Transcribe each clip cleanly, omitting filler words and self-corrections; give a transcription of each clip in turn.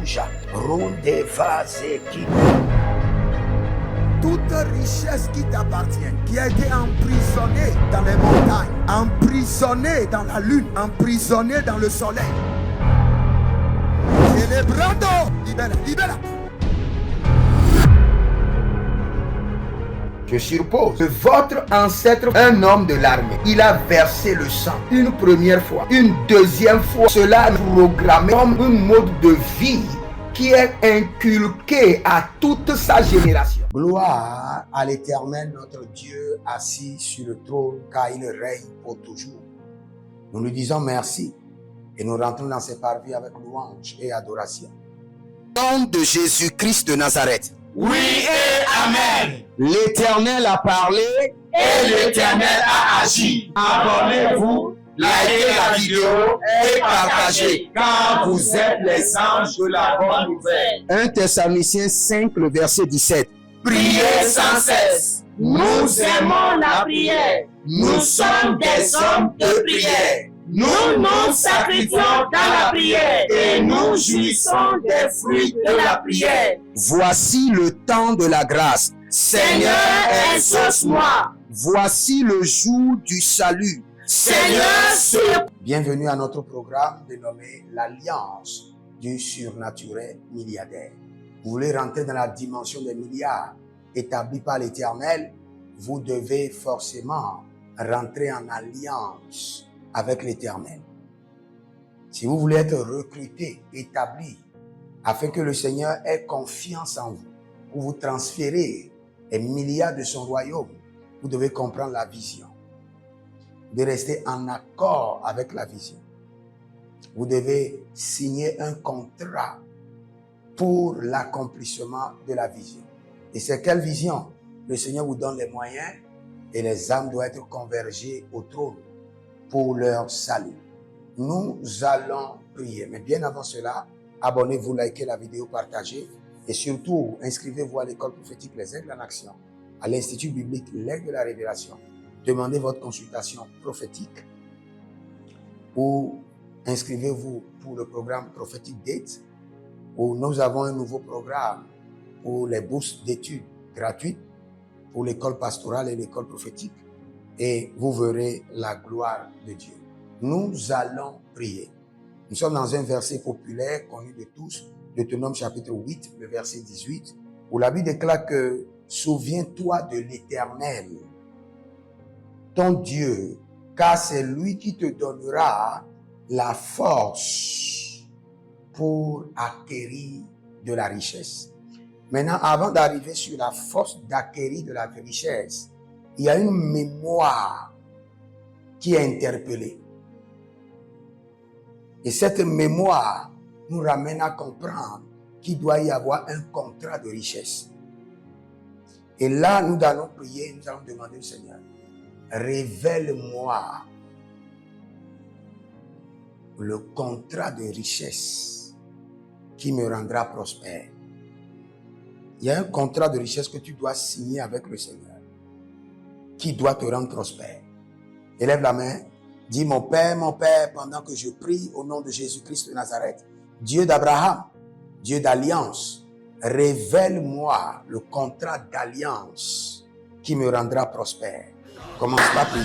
Rouja, Ronde Vazeki. Toute richesse qui t'appartient, qui a été emprisonnée dans les montagnes, emprisonnée dans la lune, emprisonnée dans le soleil. Célébrando, libère, libère. Je suppose que votre ancêtre, un homme de l'armée, il a versé le sang une première fois, une deuxième fois. Cela est programmé comme un mode de vie qui est inculqué à toute sa génération. Gloire à l'Éternel, notre Dieu, assis sur le trône, car il règne pour toujours. Nous lui disons merci et nous rentrons dans ses parvis avec louange et adoration. Au nom de Jésus-Christ de Nazareth. Oui et Amen. L'Éternel a parlé et l'Éternel a agi. Abonnez-vous, likez la vidéo et partagez, car vous êtes les anges de la bonne nouvelle. 1 Thessaloniciens 5, le verset 17. Priez sans cesse. Nous aimons la prière. Nous sommes des hommes de prière. Nous nous sacrifions dans la prière et nous jouissons des fruits de la prière. Voici le temps de la grâce. Seigneur, exauce-moi. Voici le jour du salut. Seigneur, bienvenue à notre programme dénommé l'Alliance du surnaturel milliardaire. Vous voulez rentrer dans la dimension des milliards établie par l'Éternel, vous devez forcément rentrer en alliance avec l'Éternel. Si vous voulez être recruté, établi, afin que le Seigneur ait confiance en vous, pour vous transférer les milliards de son royaume, vous devez comprendre la vision. Vous devez rester en accord avec la vision. Vous devez signer un contrat pour l'accomplissement de la vision. Et c'est quelle vision? Le Seigneur vous donne les moyens et les âmes doivent être convergées au trône pour leur salut. Nous allons prier. Mais bien avant cela, abonnez-vous, likez la vidéo, partagez. Et surtout, inscrivez-vous à l'école prophétique Les Aigles en Action, à l'Institut biblique L'Aigle de la Révélation. Demandez votre consultation prophétique ou inscrivez-vous pour le programme Prophetic Date où nous avons un nouveau programme pour les bourses d'études gratuites pour l'école pastorale et l'école prophétique. Et vous verrez la gloire de Dieu. Nous allons prier. Nous sommes dans un verset populaire connu de tous, Deutéronome chapitre 8, le verset 18, où la Bible déclare que « Souviens-toi de l'Éternel, ton Dieu, car c'est lui qui te donnera la force pour acquérir de la richesse. » Maintenant, avant d'arriver sur la force d'acquérir de la richesse, il y a une mémoire qui est interpellée. Et cette mémoire nous ramène à comprendre qu'il doit y avoir un contrat de richesse. Et là, nous allons prier, nous allons demander au Seigneur, révèle-moi le contrat de richesse qui me rendra prospère. Il y a un contrat de richesse que tu dois signer avec le Seigneur, qui doit te rendre prospère. Élève la main, dis mon Père, pendant que je prie au nom de Jésus-Christ de Nazareth, Dieu d'Abraham, Dieu d'alliance, révèle-moi le contrat d'alliance qui me rendra prospère. Commence par prier.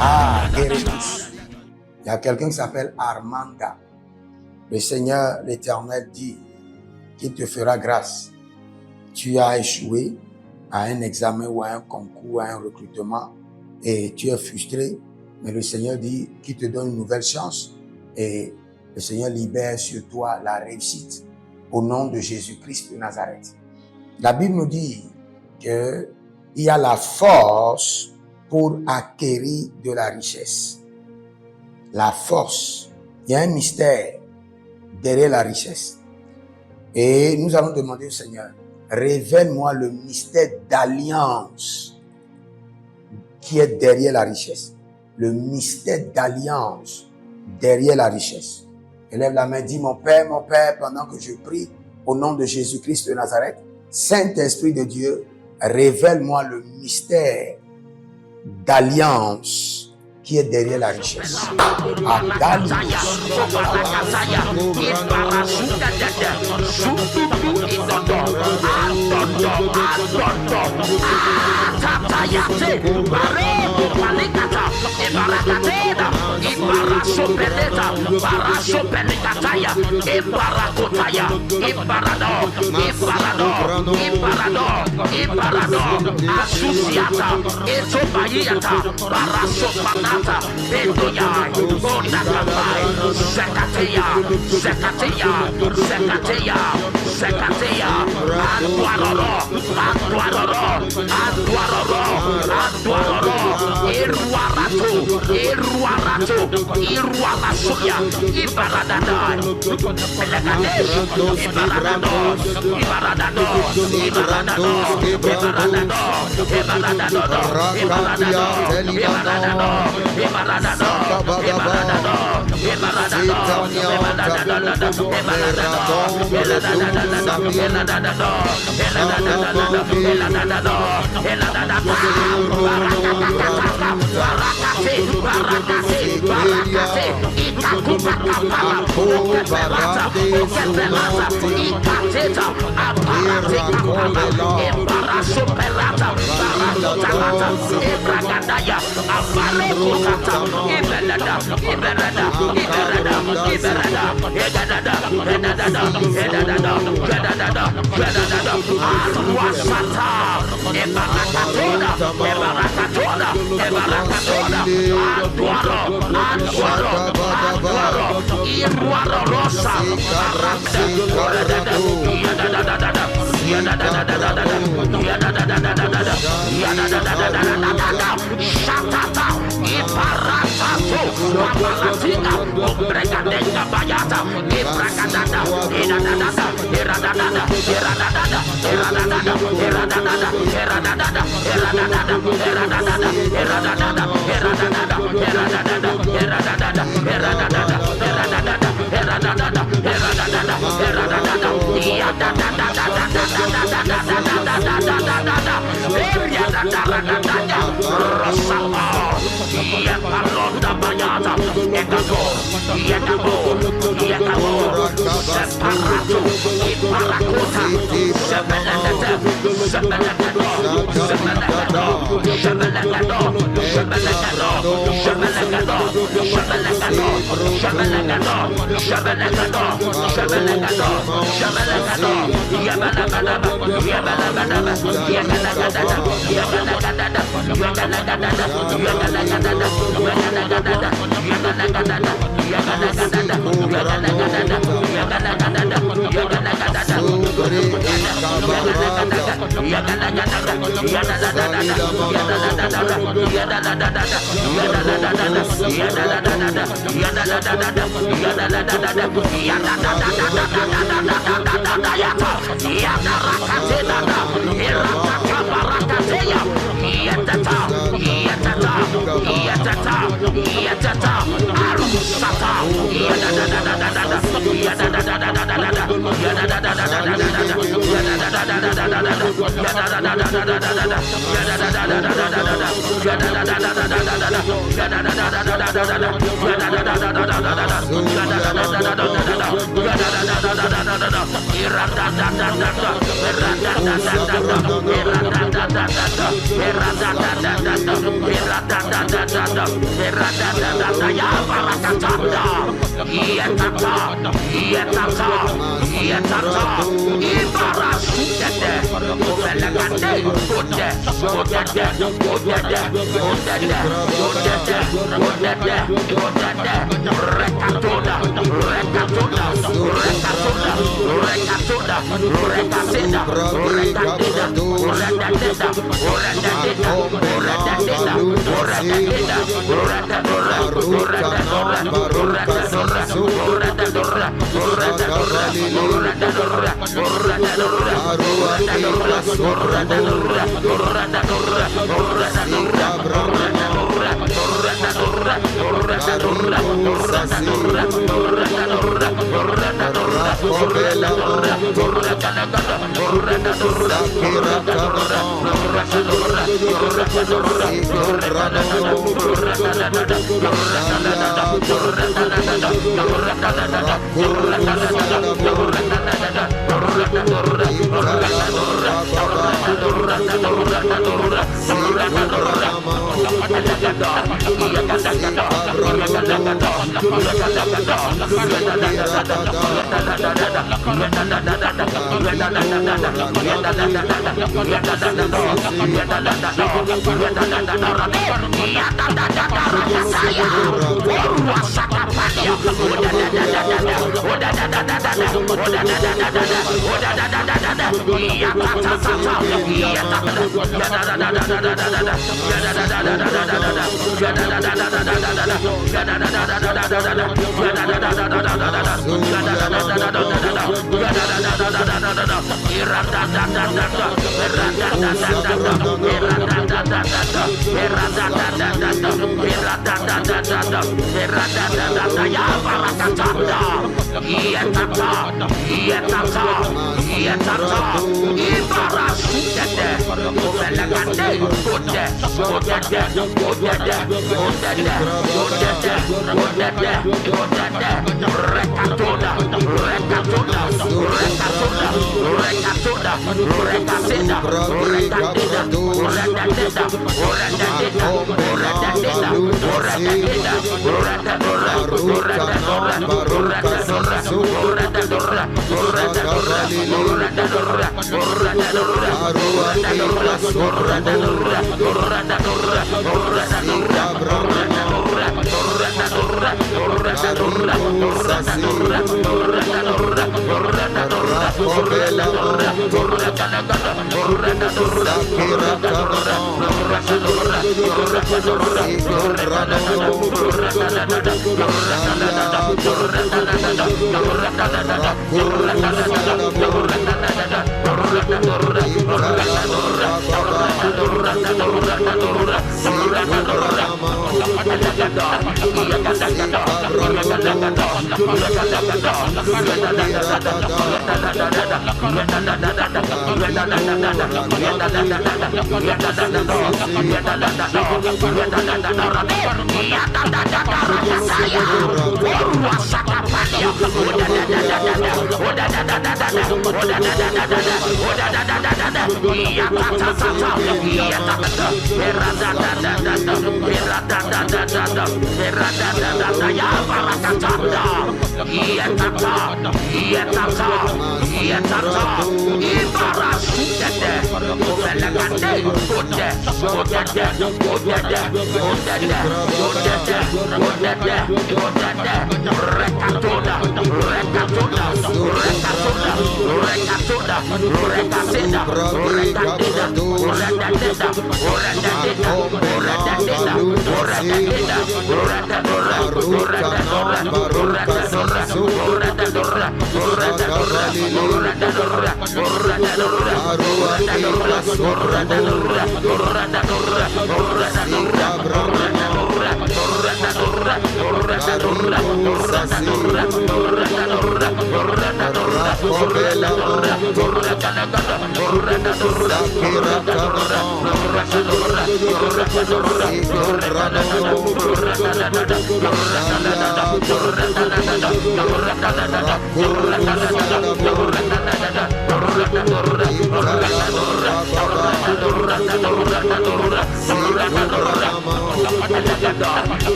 Ah, guéris tous. Il y a quelqu'un qui s'appelle Armanda. Le Seigneur, l'Éternel, dit qu'il te fera grâce. Tu as échoué à un examen ou à un concours, à un recrutement et tu es frustré. Mais le Seigneur dit qu'il te donne une nouvelle chance et le Seigneur libère sur toi la réussite au nom de Jésus-Christ de Nazareth. La Bible nous dit qu'il y a la force pour acquérir de la richesse. La force. Il y a un mystère derrière la richesse. Et nous allons demander au Seigneur, révèle-moi le mystère d'alliance qui est derrière la richesse. Le mystère d'alliance derrière la richesse. Élève la main, dis mon Père, pendant que je prie au nom de Jésus-Christ de Nazareth, Saint-Esprit de Dieu, révèle-moi le mystère d'alliance qui est derrière la richesse.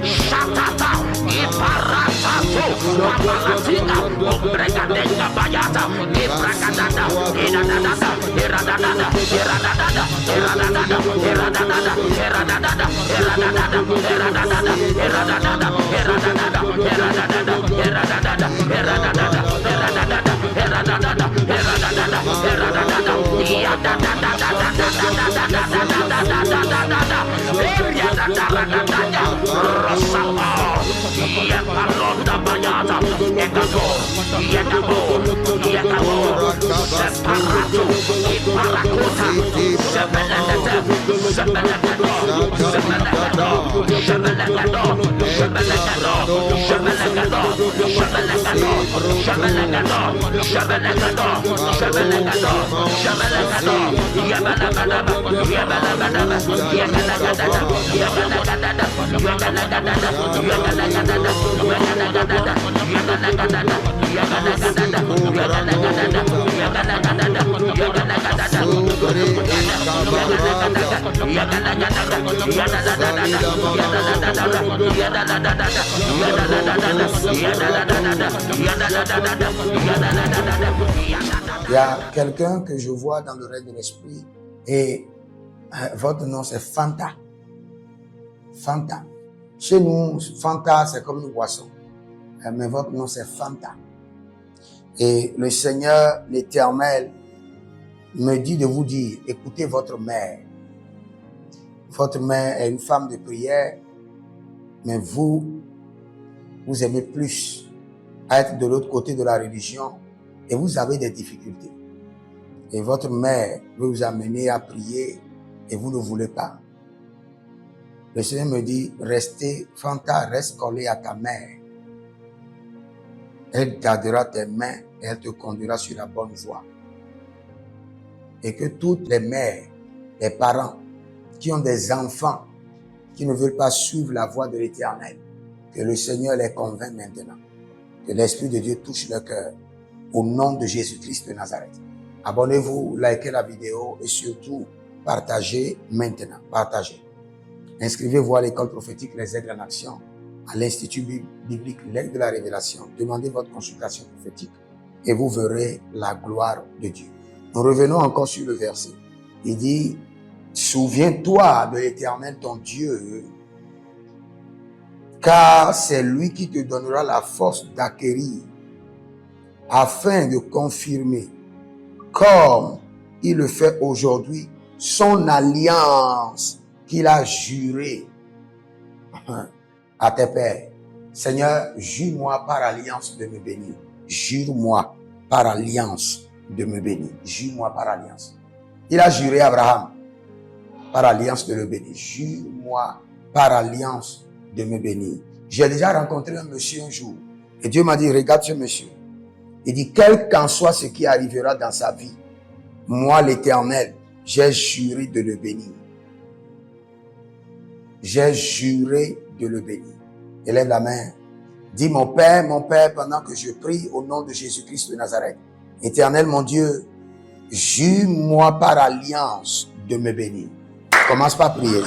Shatata, Babalatinga, Obregadenga Bayata, Ibrakadada, Iradada, Iradada, Iradada, Iradada, Iradada, Iradada, Iradada, Iradada, Il y a quelqu'un que je vois dans le règne de l'esprit et votre nom c'est Fanta. Fanta. Chez nous, Fanta c'est comme une boisson. Mais votre nom c'est Fanta. Et le Seigneur, l'Éternel, me dit de vous dire, écoutez votre mère. Votre mère est une femme de prière, mais vous aimez plus être de l'autre côté de la religion et vous avez des difficultés. Et votre mère veut vous amener à prier et vous ne voulez pas. Le Seigneur me dit, restez, Fanta, reste collé à ta mère. Elle gardera tes mains et elle te conduira sur la bonne voie. Et que toutes les mères, les parents qui ont des enfants qui ne veulent pas suivre la voie de l'Éternel, que le Seigneur les convainc maintenant. Que l'Esprit de Dieu touche leur cœur. Au nom de Jésus-Christ de Nazareth. Abonnez-vous, likez la vidéo et surtout partagez maintenant. Partagez. Inscrivez-vous à l'école prophétique Les Aigles en Action, à l'Institut biblique L'Aigle de la Révélation. Demandez votre consultation prophétique et vous verrez la gloire de Dieu. Nous revenons encore sur le verset. Il dit, souviens-toi de l'Éternel ton Dieu, car c'est lui qui te donnera la force d'acquérir, afin de confirmer, comme il le fait aujourd'hui, son alliance qu'il a jurée à tes pères. Seigneur, jure-moi par alliance de me bénir. Jure-moi par alliance de me bénir. Jure-moi par alliance. Il a juré à Abraham par alliance de le bénir. Jure-moi par alliance de me bénir. J'ai déjà rencontré un monsieur un jour et Dieu m'a dit, regarde ce monsieur. Il dit, quel qu'en soit ce qui arrivera dans sa vie, moi l'Éternel, j'ai juré de le bénir. J'ai juré de le bénir. Élève la main. Dis, mon Père, pendant que je prie au nom de Jésus-Christ de Nazareth. Éternel, mon Dieu, jure-moi par alliance de me bénir. Commence par prier.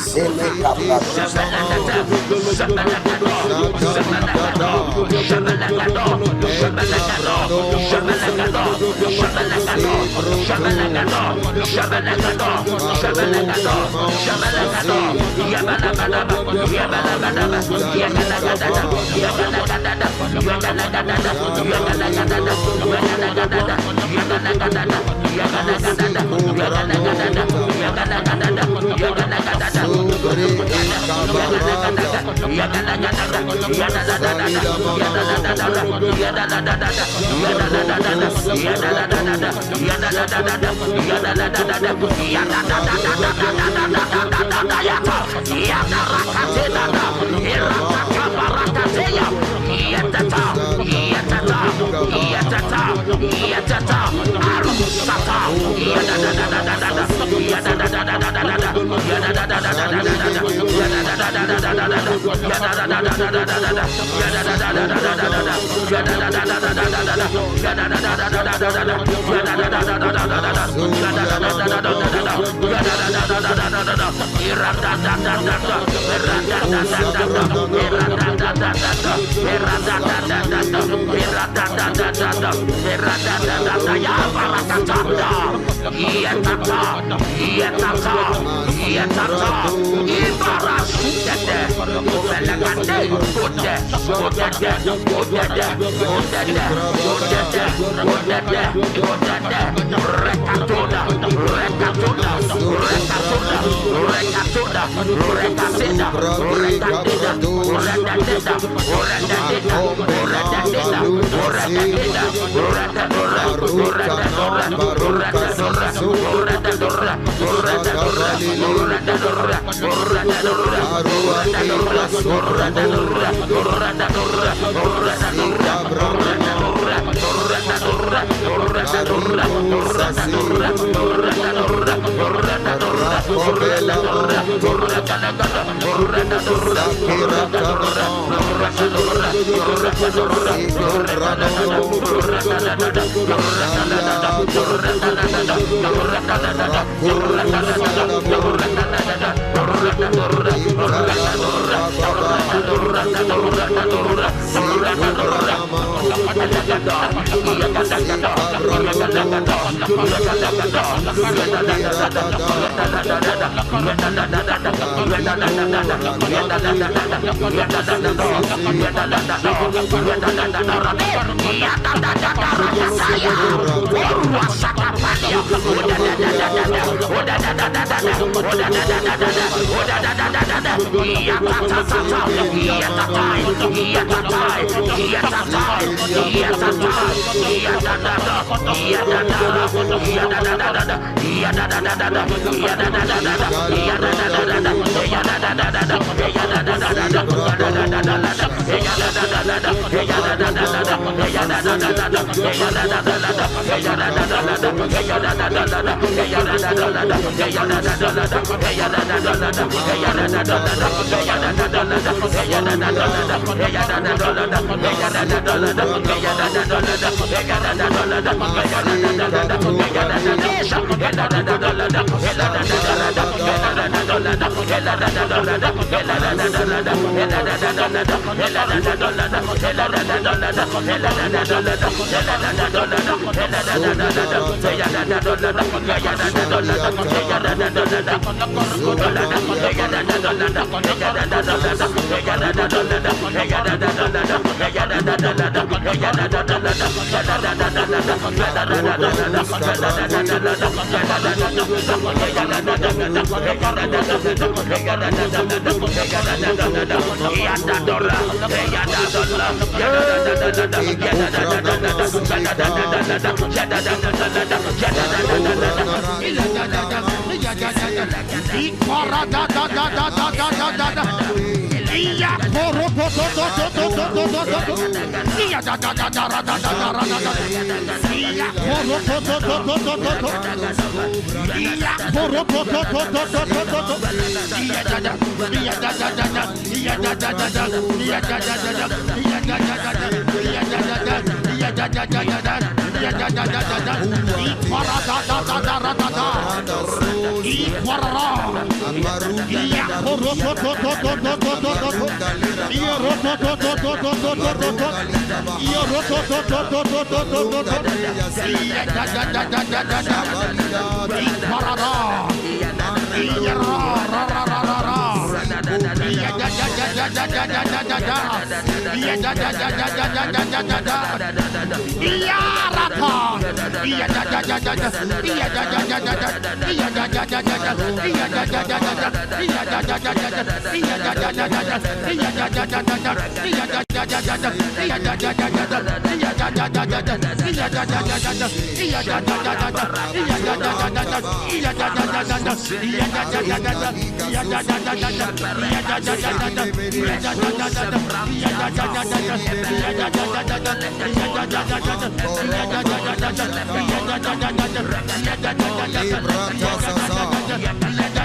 Ibrata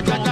Sasa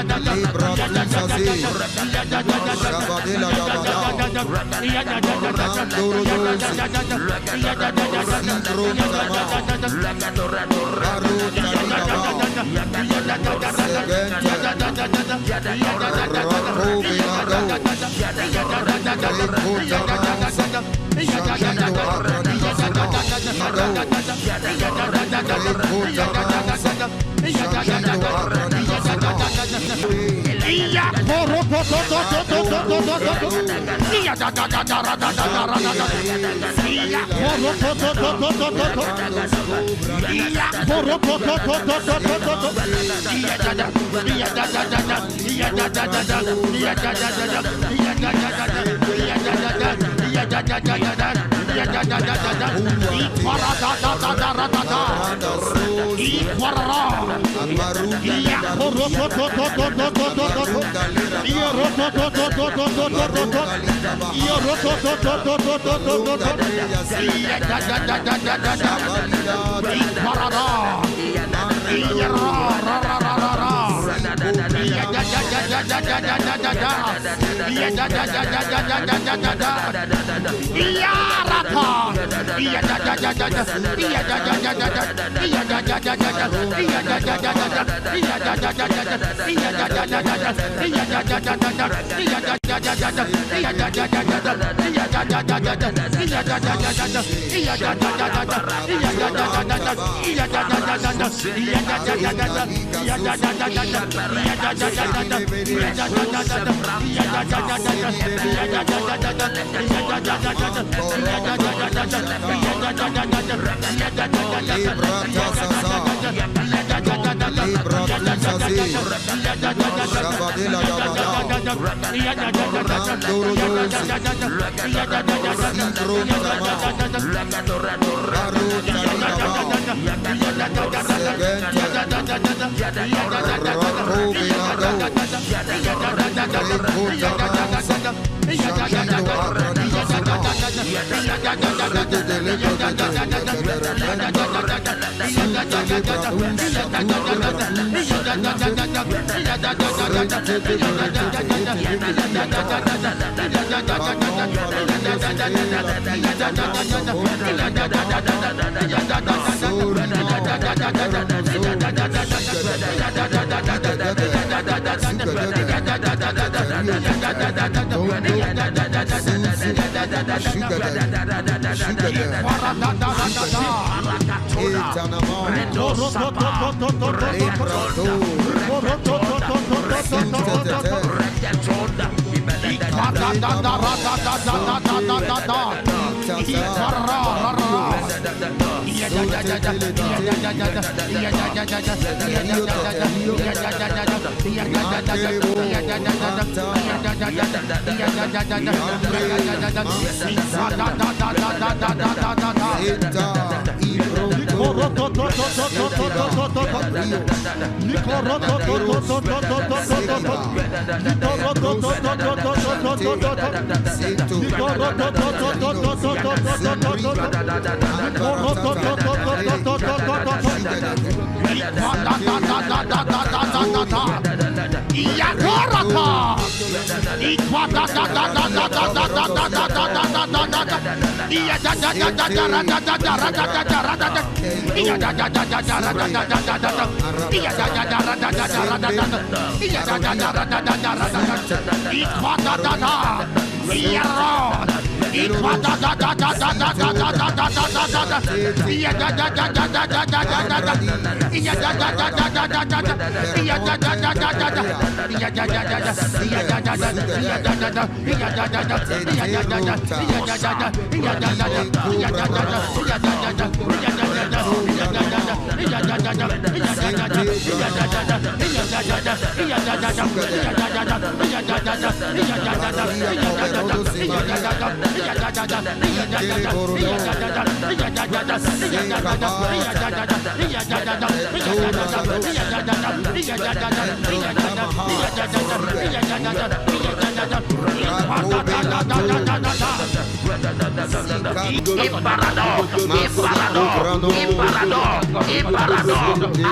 Ibarado,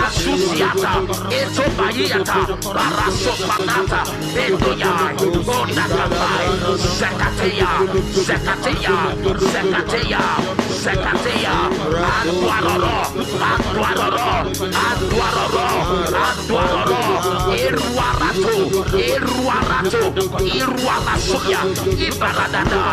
Asusiata, Etobayata, Barasopanata, Bedoya, Onakabai, Zekateya, Aduaroro, Iruarasoya, Ibaradada,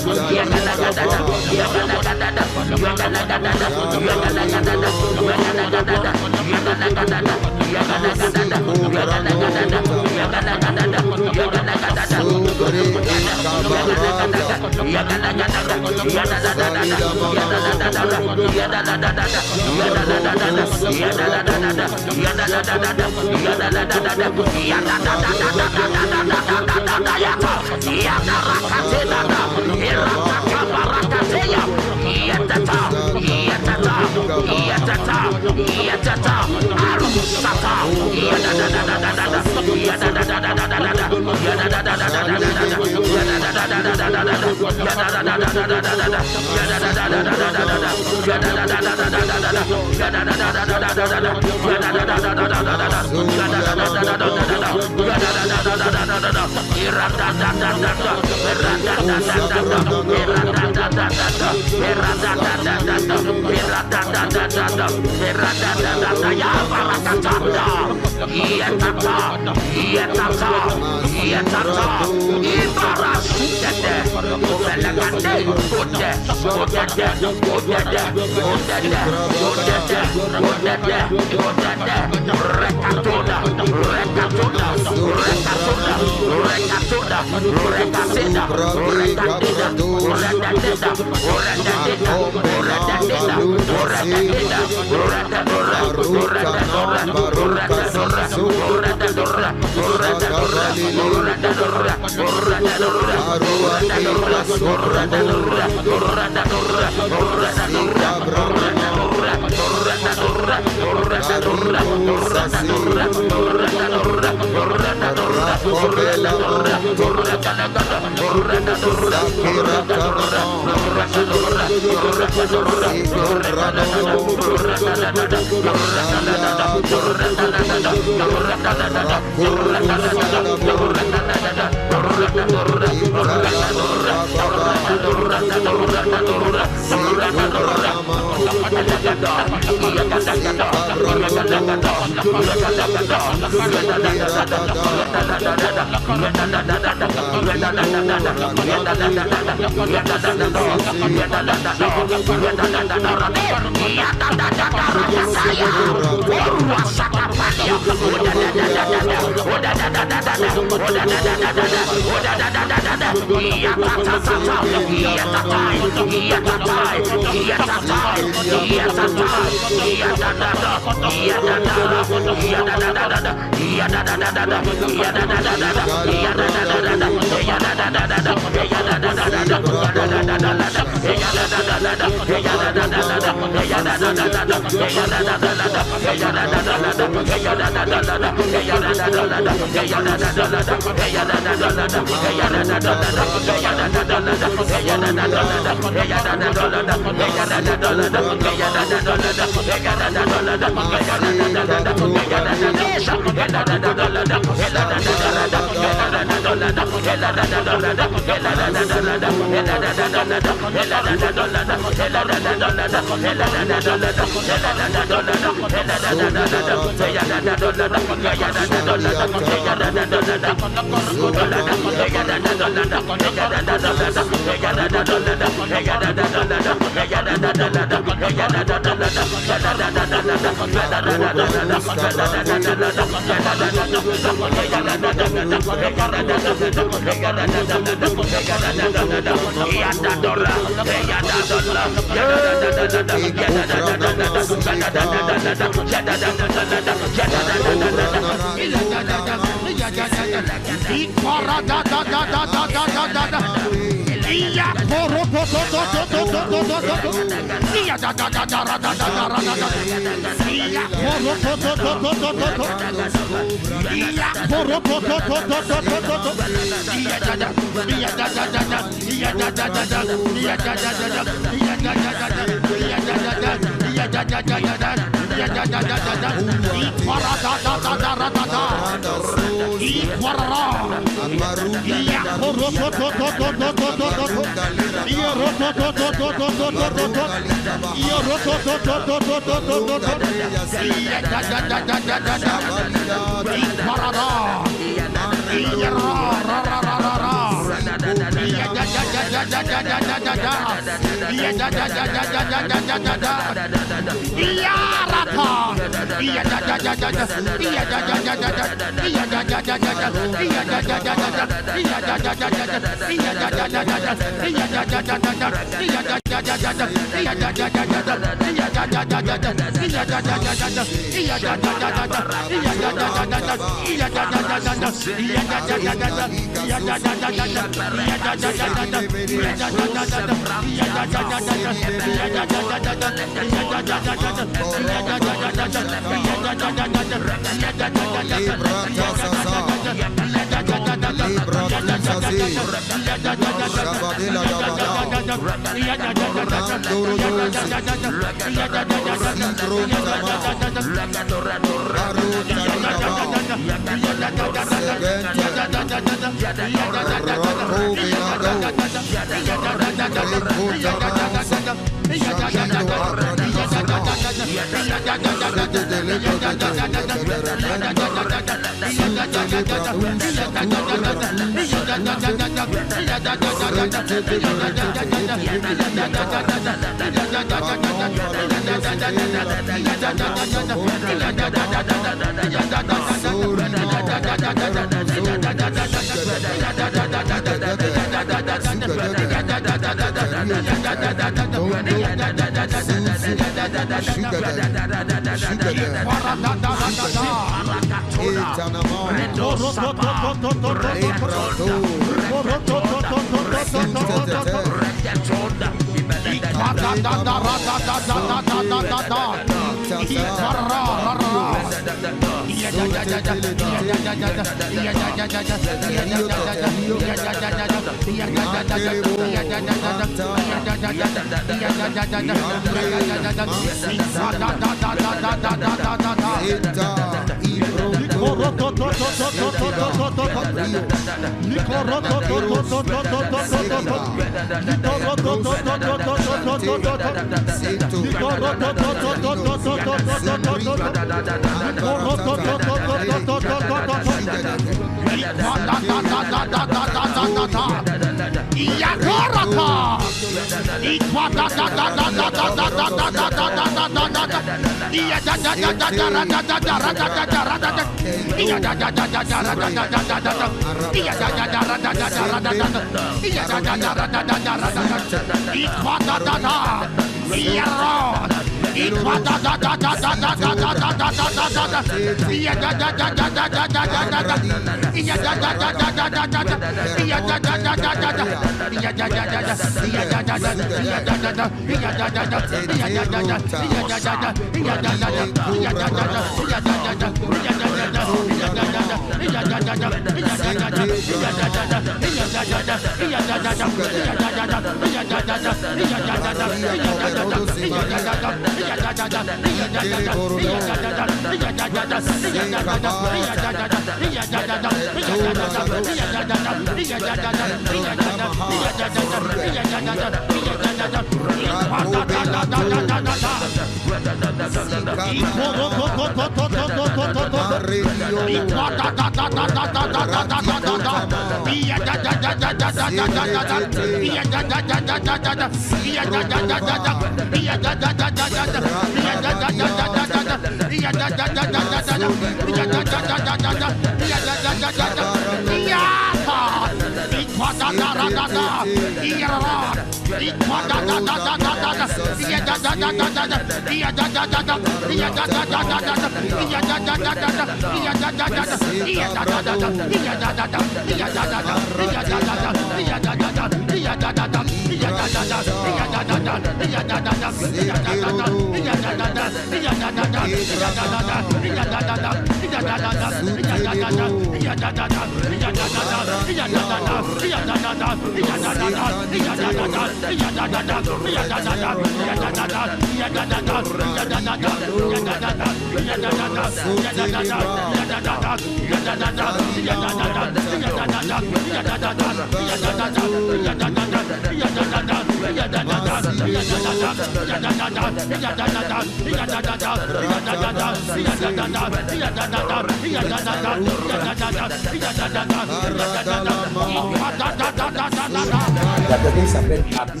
La personne s'appelle Abi.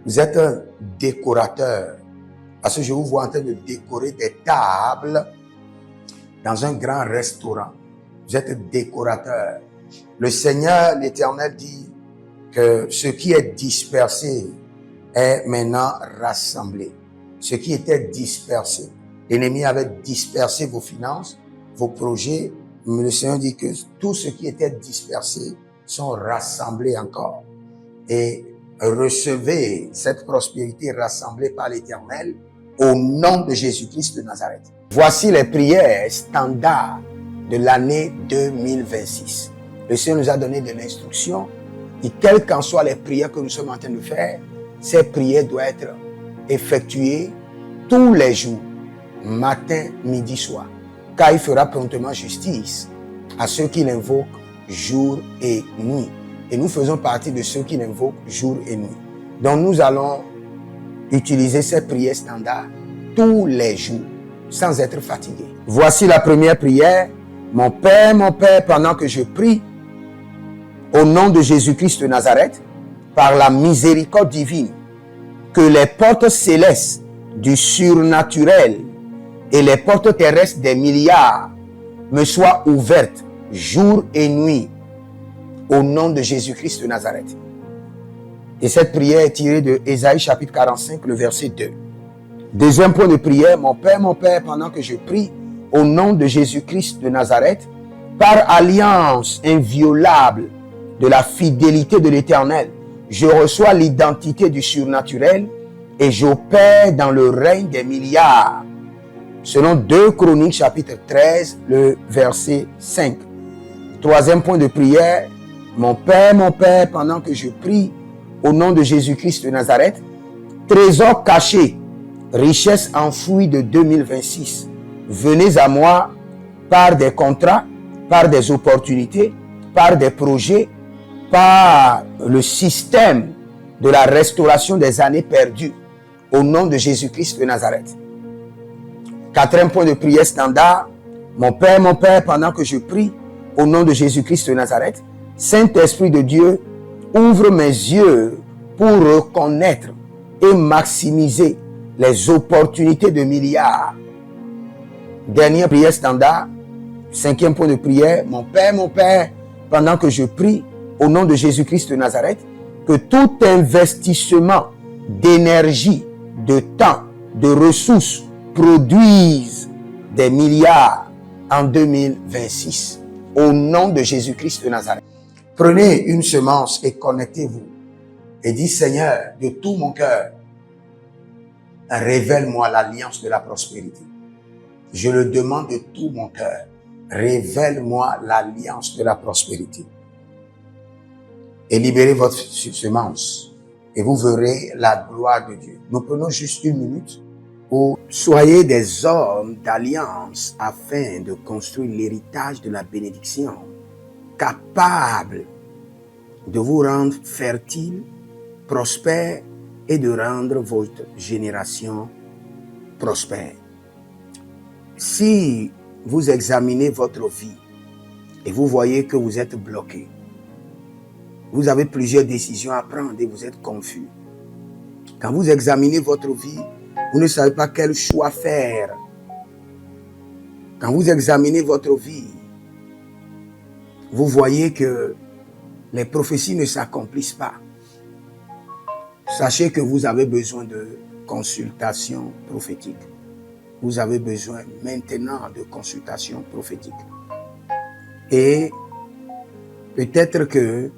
Vous êtes un décorateur. Parce que je vous vois en train de décorer des tables dans un grand restaurant. Vous êtes décorateur. Le Seigneur, l'Éternel, dit que ce qui est dispersé est maintenant rassemblé. Ce qui était dispersé. L'ennemi avait dispersé vos finances, vos projets. Mais le Seigneur dit que tout ce qui était dispersé sont rassemblés encore. Et recevez cette prospérité rassemblée par l'Éternel au nom de Jésus-Christ de Nazareth. Voici les prières standards de l'année 2026. Le Seigneur nous a donné de l'instruction et quelles qu'en soient les prières que nous sommes en train de faire, ces prières doivent être effectuées tous les jours, matin, midi, soir. Car il fera promptement justice à ceux qui l'invoquent jour et nuit. Et nous faisons partie de ceux qui l'invoquent jour et nuit. Donc nous allons utiliser ces prières standards tous les jours, sans être fatigués. Voici la première prière. Mon Père, pendant que je prie, au nom de Jésus-Christ de Nazareth, par la miséricorde divine, que les portes célestes du surnaturel et les portes terrestres des milliards me soient ouvertes jour et nuit, au nom de Jésus-Christ de Nazareth. Et cette prière est tirée de Ésaïe chapitre 45, le verset 2. Deuxième point de prière, mon Père, pendant que je prie, au nom de Jésus-Christ de Nazareth, par alliance inviolable de la fidélité de l'Éternel, je reçois l'identité du surnaturel et j'opère dans le règne des milliards. Selon 2 Chroniques chapitre 13, le verset 5. Troisième point de prière, mon Père, pendant que je prie au nom de Jésus-Christ de Nazareth, trésor caché, richesse enfouie de 2026, venez à moi par des contrats, par des opportunités, par des projets, par le système de la restauration des années perdues, au nom de Jésus-Christ de Nazareth. Quatrième point de prière standard, mon Père, pendant que je prie au nom de Jésus-Christ de Nazareth, Saint-Esprit de Dieu, ouvre mes yeux pour reconnaître et maximiser les opportunités de milliards. Dernière prière standard, cinquième point de prière, mon Père, pendant que je prie au nom de Jésus-Christ de Nazareth, que tout investissement d'énergie, de temps, de ressources produise des milliards en 2026. Au nom de Jésus-Christ de Nazareth. Prenez une semence et connectez-vous. Et dites, Seigneur, de tout mon cœur, révèle-moi l'alliance de la prospérité. Je le demande de tout mon cœur. Révèle-moi l'alliance de la prospérité. Et libérez votre semence. Et vous verrez la gloire de Dieu. Nous prenons juste une minute pour soyez des hommes d'alliance afin de construire l'héritage de la bénédiction, capable de vous rendre fertile, prospère et de rendre votre génération prospère. Si vous examinez votre vie et vous voyez que vous êtes bloqué, vous avez plusieurs décisions à prendre et vous êtes confus. Quand vous examinez votre vie, vous ne savez pas quel choix faire. Quand vous examinez votre vie, vous voyez que les prophéties ne s'accomplissent pas. Sachez que vous avez besoin de consultation prophétique. Vous avez besoin maintenant de consultation prophétique. Et peut-être que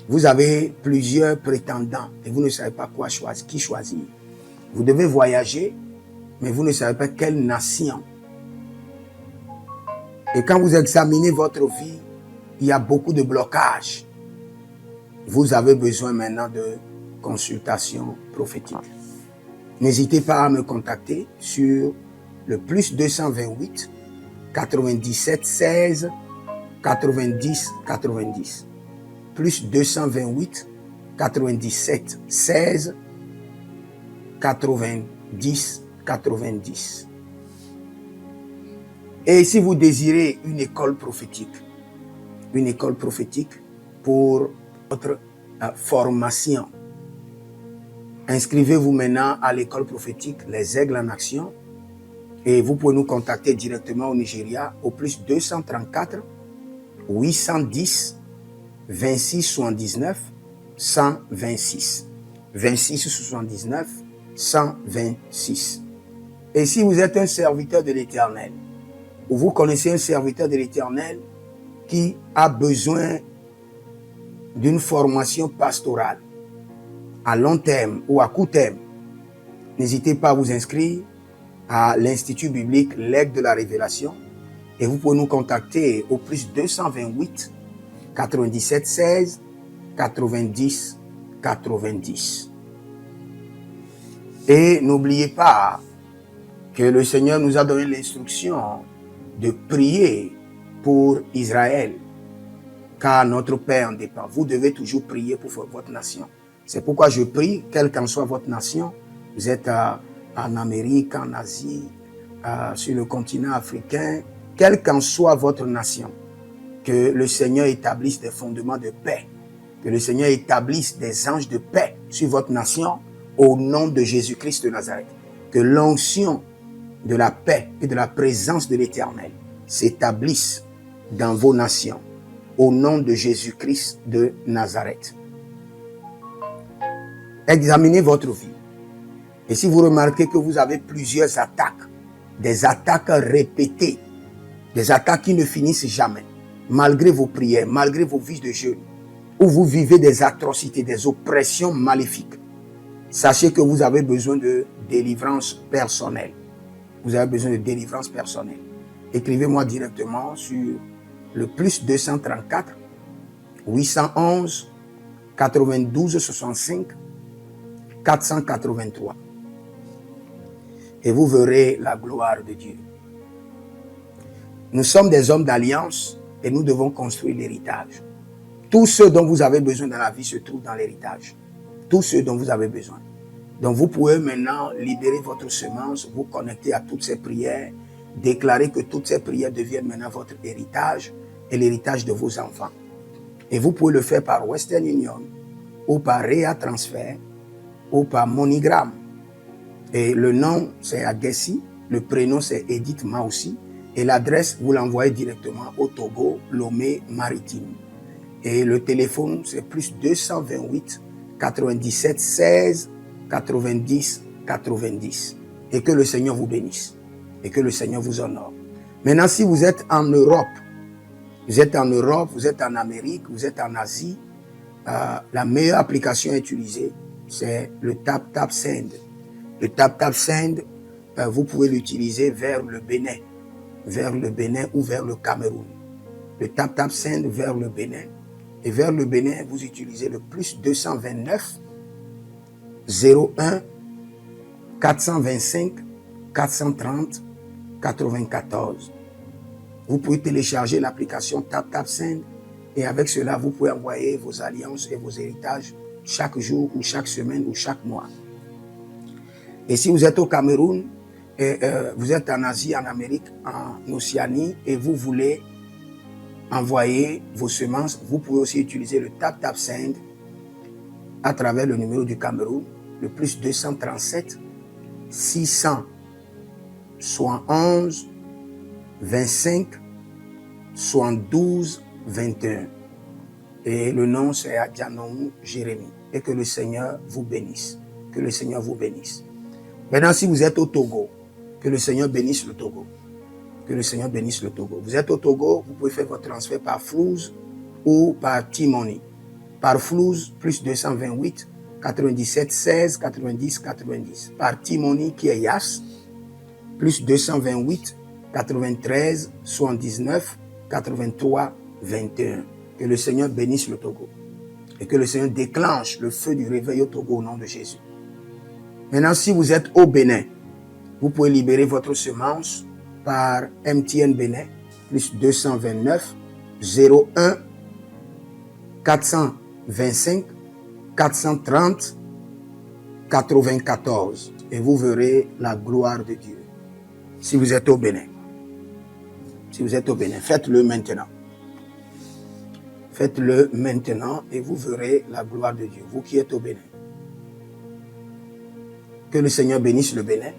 vous avez plusieurs prétendants et vous ne savez pas qui choisir. Vous devez voyager, mais vous ne savez pas quelle nation. Et quand vous examinez votre vie, il y a beaucoup de blocages. Vous avez besoin maintenant de consultation prophétique. N'hésitez pas à me contacter sur le plus 228 97 16 90 90. Plus 228 97 16 90 90. Et si vous désirez une école prophétique pour votre formation, inscrivez-vous maintenant à l'école prophétique Les Aigles en Action et vous pouvez nous contacter directement au Nigeria au plus 234 810 26 79 126. 26 79 126. Et si vous êtes un serviteur de l'Éternel, ou vous connaissez un serviteur de l'Éternel qui a besoin d'une formation pastorale à long terme ou à court terme, n'hésitez pas à vous inscrire à l'Institut biblique L'Aigle de la Révélation et vous pouvez nous contacter au plus 228 97 16 90 90. Et n'oubliez pas que le Seigneur nous a donné l'instruction de prier pour Israël, car notre paix en dépend. Vous devez toujours prier pour votre nation. C'est pourquoi je prie, quelle qu'en soit votre nation, vous êtes en Amérique, en Asie, sur le continent africain, quelle qu'en soit votre nation, que le Seigneur établisse des fondements de paix, que le Seigneur établisse des anges de paix sur votre nation, au nom de Jésus-Christ de Nazareth. Que l'onction de la paix et de la présence de l'Éternel s'établisse dans vos nations, au nom de Jésus-Christ de Nazareth. Examinez votre vie. Et si vous remarquez que vous avez plusieurs attaques, des attaques répétées, des attaques qui ne finissent jamais, malgré vos prières, malgré vos vies de jeûne, où vous vivez des atrocités, des oppressions maléfiques, sachez que vous avez besoin de délivrance personnelle. Vous avez besoin de délivrance personnelle. Écrivez-moi directement sur le plus 234 811 92 65 483. Et vous verrez la gloire de Dieu. Nous sommes des hommes d'alliance et nous devons construire l'héritage. Tout ce dont vous avez besoin dans la vie se trouve dans l'héritage. Tout ce dont vous avez besoin. Donc vous pouvez maintenant libérer votre semence, vous connecter à toutes ces prières, déclarer que toutes ces prières deviennent maintenant votre héritage et l'héritage de vos enfants. Et vous pouvez le faire par Western Union ou par Rea Transfer ou par MoneyGram. Et le nom c'est Agessi, le prénom c'est Edith Maussi et l'adresse vous l'envoyez directement au Togo, Lomé Maritime. Et le téléphone c'est plus 228 97 16 90 90. Et que le Seigneur vous bénisse et que le Seigneur vous honore. Maintenant, si vous êtes en Europe, vous êtes en Europe, vous êtes en Amérique, vous êtes en Asie, la meilleure application à utiliser, c'est le TapTapSend. Le TapTapSend, vous pouvez l'utiliser vers le Bénin ou vers le Cameroun. Le TapTapSend vers le Bénin. Et vers le Bénin, vous utilisez le plus 229 01 425 430 94. Vous pouvez télécharger l'application TapTapSend et avec cela, vous pouvez envoyer vos alliances et vos héritages chaque jour ou chaque semaine ou chaque mois. Et si vous êtes au Cameroun, et, vous êtes en Asie, en Amérique, en Océanie et vous voulez envoyer vos semences, vous pouvez aussi utiliser le TapTapSend à travers le numéro du Cameroun, le plus 237 671 25 72 21. Et le nom c'est Adjanou Jérémie. Et que le Seigneur vous bénisse. Que le Seigneur vous bénisse. Maintenant, si vous êtes au Togo, que le Seigneur bénisse le Togo. Que le Seigneur bénisse le Togo. Vous êtes au Togo, vous pouvez faire votre transfert par Flouz ou par T-Money. Par Flouz, plus 228 97 16 90 90. Par T-Money qui est Yas, plus 228 93 79 83 21. Que le Seigneur bénisse le Togo. Et que le Seigneur déclenche le feu du réveil au Togo au nom de Jésus. Maintenant, si vous êtes au Bénin, vous pouvez libérer votre semence par MTN Bénin, plus 229 01 425 430 94. Et vous verrez la gloire de Dieu. Si vous êtes au Bénin. Si vous êtes au Bénin, faites-le maintenant. Faites-le maintenant et vous verrez la gloire de Dieu. Vous qui êtes au Bénin. Que le Seigneur bénisse le Bénin.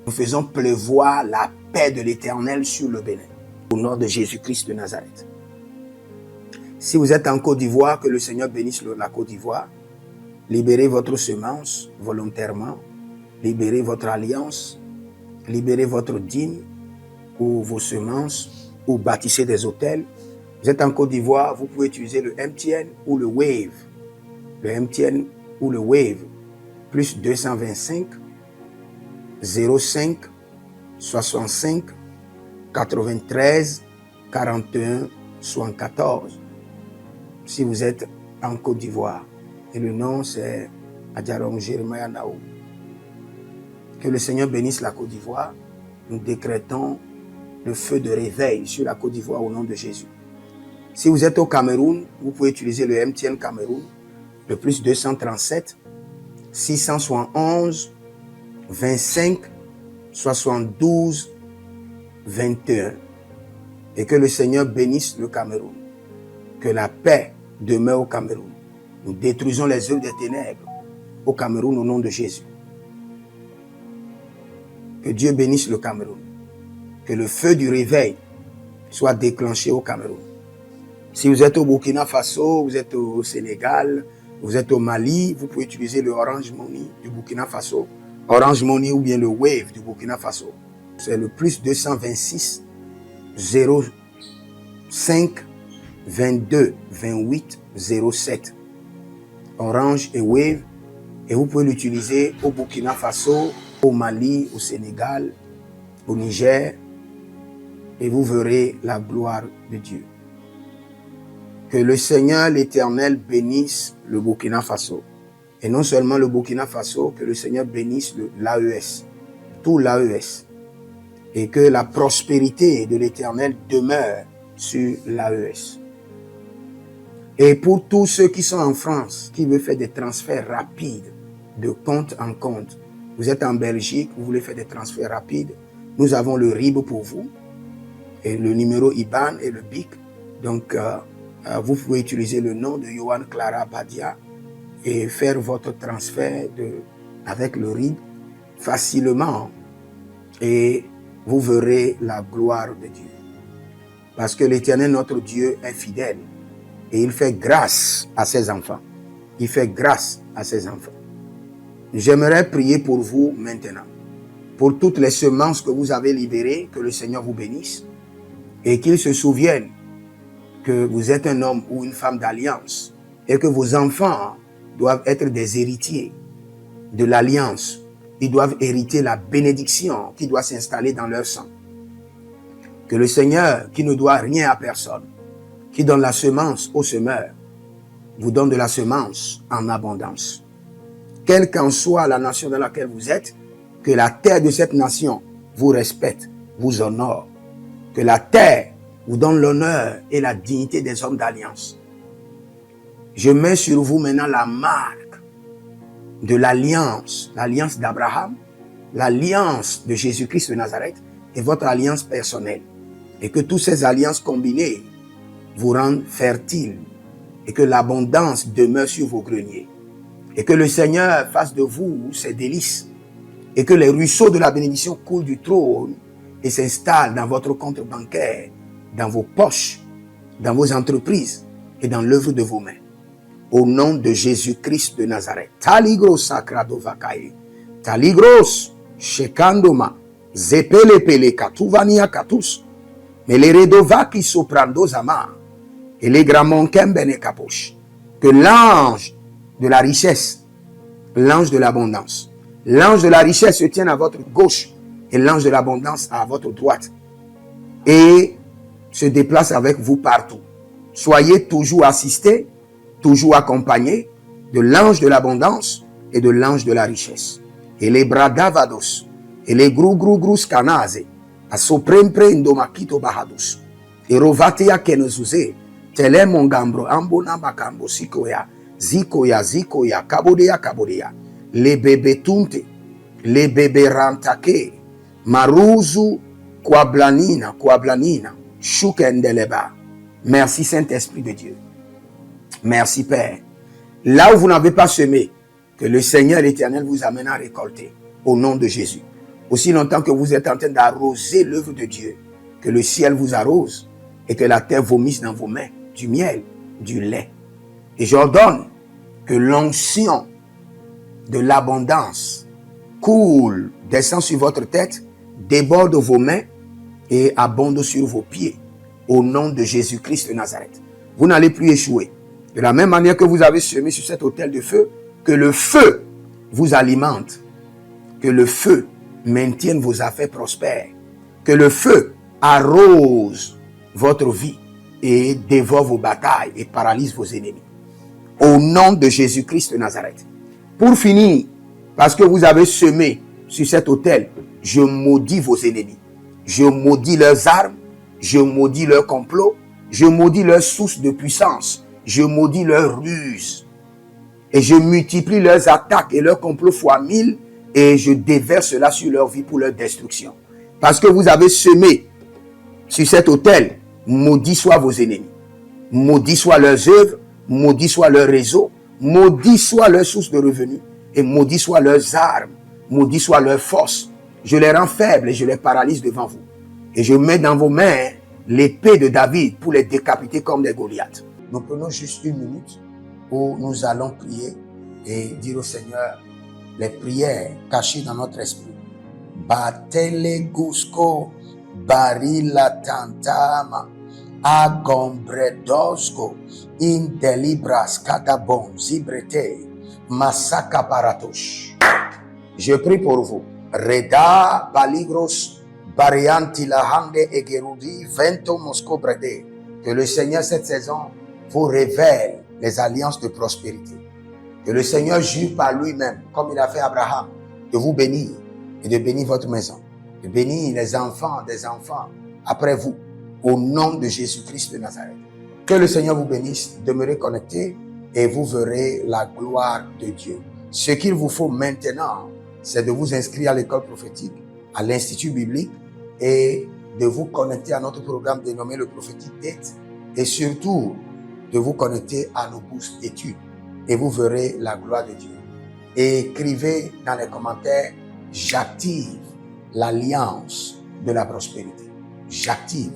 Nous faisons pleuvoir la paix de l'Éternel sur le Bénin. Au nom de Jésus-Christ de Nazareth. Si vous êtes en Côte d'Ivoire, que le Seigneur bénisse la Côte d'Ivoire. Libérez votre semence volontairement. Libérez votre alliance. Libérez votre dîme ou vos semences ou bâtissez des hôtels. Vous êtes en Côte d'Ivoire, vous pouvez utiliser le MTN ou le Wave. Le MTN ou le Wave. Plus 225 05 65 93 41 74. Si vous êtes en Côte d'Ivoire. Et le nom c'est Adjaron Jeremiah Naou. Que le Seigneur bénisse la Côte d'Ivoire. Nous décrétons le feu de réveil sur la Côte d'Ivoire au nom de Jésus. Si vous êtes au Cameroun, vous pouvez utiliser le MTN Cameroun, le plus 237 671 25 72 21. Et que le Seigneur bénisse le Cameroun. Que la paix demeure au Cameroun. Nous détruisons les œuvres des ténèbres au Cameroun au nom de Jésus. Que Dieu bénisse le Cameroun. Que le feu du réveil soit déclenché au Cameroun. Si vous êtes au Burkina Faso, vous êtes au Sénégal, vous êtes au Mali, vous pouvez utiliser le Orange Money du Burkina Faso. Orange Money ou bien le Wave du Burkina Faso. C'est le plus 226 05 22 28 07. Orange et Wave. Et vous pouvez l'utiliser au Burkina Faso, au Mali, au Sénégal, au Niger. Et vous verrez la gloire de Dieu. Que le Seigneur, l'Éternel, bénisse le Burkina Faso. Et non seulement le Burkina Faso, que le Seigneur bénisse l'AES, tout l'AES. Et que la prospérité de l'Éternel demeure sur l'AES. Et pour tous ceux qui sont en France, qui veulent faire des transferts rapides de compte en compte, vous êtes en Belgique, vous voulez faire des transferts rapides, nous avons le RIB pour vous, et le numéro IBAN et le BIC. Donc, vous pouvez utiliser le nom de Johan Clara Badia et faire votre transfert avec le RIB facilement. Et vous verrez la gloire de Dieu. Parce que l'Éternel, notre Dieu, est fidèle. Et il fait grâce à ses enfants. Il fait grâce à ses enfants. J'aimerais prier pour vous maintenant. Pour toutes les semences que vous avez libérées, que le Seigneur vous bénisse. Et qu'il se souvienne que vous êtes un homme ou une femme d'alliance. Et que vos enfants doivent être des héritiers de l'alliance. Ils doivent hériter la bénédiction qui doit s'installer dans leur sang. Que le Seigneur, qui ne doit rien à personne, qui donne la semence au semeur, vous donne de la semence en abondance. Quelle qu'en soit la nation dans laquelle vous êtes, que la terre de cette nation vous respecte, vous honore. Que la terre vous donne l'honneur et la dignité des hommes d'alliance. Je mets sur vous maintenant la marque de l'alliance d'Abraham, l'alliance de Jésus-Christ de Nazareth et votre alliance personnelle. Et que toutes ces alliances combinées vous rendent fertiles et que l'abondance demeure sur vos greniers. Et que le Seigneur fasse de vous ses délices et que les ruisseaux de la bénédiction coulent du trône et s'installent dans votre compte bancaire, dans vos poches, dans vos entreprises et dans l'œuvre de vos mains. Au nom de Jésus-Christ de Nazareth. Taligros sacrado vakae. Taligros shekandoma. Zepelepele katuvania katus. Meleredovaki soprando zama. Et les gramons kembene kaposh. Que l'ange de la richesse, l'ange de l'abondance, l'ange de la richesse se tienne à votre gauche et l'ange de l'abondance à votre droite. Et se déplace avec vous partout. Soyez toujours assistés, toujours accompagné de l'ange de l'abondance et de l'ange de la richesse. Et les bradavados, et les grou scanase, a soprempre indomakito bahadus, et rovatea kenezuze, tele mongambro ambona bakambo sikoya, zikoya, kabodea, les bébés tunte, les bébés rantake, maruzu, kwablanina, shukendeleba. Merci Saint-Esprit de Dieu. Merci Père. Là où vous n'avez pas semé, que le Seigneur l'Éternel vous amène à récolter. Au nom de Jésus. Aussi longtemps que vous êtes en train d'arroser l'œuvre de Dieu, que le ciel vous arrose et que la terre vomisse dans vos mains du miel, du lait. Et j'ordonne que l'onction de l'abondance coule, descend sur votre tête, déborde vos mains et abonde sur vos pieds. Au nom de Jésus-Christ de Nazareth. Vous n'allez plus échouer. De la même manière que vous avez semé sur cet autel de feu, que le feu vous alimente, que le feu maintienne vos affaires prospères, que le feu arrose votre vie et dévore vos batailles et paralyse vos ennemis. Au nom de Jésus-Christ de Nazareth. Pour finir, parce que vous avez semé sur cet autel, je maudis vos ennemis. Je maudis leurs armes, je maudis leurs complots, je maudis leurs sources de puissance, je maudis leurs ruses. Et je multiplie leurs attaques et leurs complots fois 1000 et je déverse cela sur leur vie pour leur destruction. Parce que vous avez semé sur cet autel, maudit soient vos ennemis, maudit soient leurs œuvres, maudit soit leur réseau, maudit soit leur source de revenus et maudit soient leurs armes, maudit soit leur force. Je les rends faibles et je les paralyse devant vous. Et je mets dans vos mains l'épée de David pour les décapiter comme des Goliaths. Nous prenons juste une minute où nous allons prier et dire au Seigneur les prières cachées dans notre esprit. Batele gusko barila tantama agombredosko indelibras kadabon zibrete masaka paratosh. Je prie pour vous. Reda baligros barianti la hande egerudi vento mosco brede. Que le Seigneur cette saison vous révèle les alliances de prospérité. Que le Seigneur jure par lui-même, comme il a fait Abraham, de vous bénir et de bénir votre maison, de bénir les enfants des enfants après vous, au nom de Jésus-Christ de Nazareth. Que le Seigneur vous bénisse, demeurez connectés et vous verrez la gloire de Dieu. Ce qu'il vous faut maintenant, c'est de vous inscrire à l'école prophétique, à l'Institut biblique et de vous connecter à notre programme dénommé le Prophetic Date et surtout de vous connecter à nos bourses d'études et vous verrez la gloire de Dieu. Et écrivez dans les commentaires, j'active l'alliance de la prospérité. J'active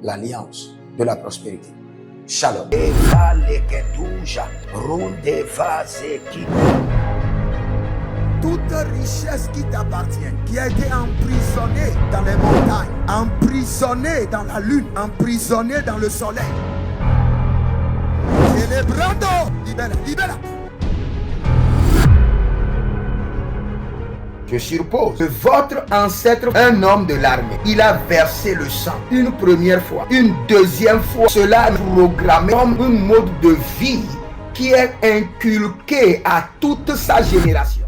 l'alliance de la prospérité. Shalom. Toute richesse qui t'appartient, qui a été emprisonnée dans les montagnes, emprisonnée dans la lune, emprisonnée dans le soleil. Celebrando, libera, libera. Je suppose que votre ancêtre, un homme de l'armée, il a versé le sang une première fois, une deuxième fois. Cela est programmé comme un mode de vie qui est inculqué à toute sa génération.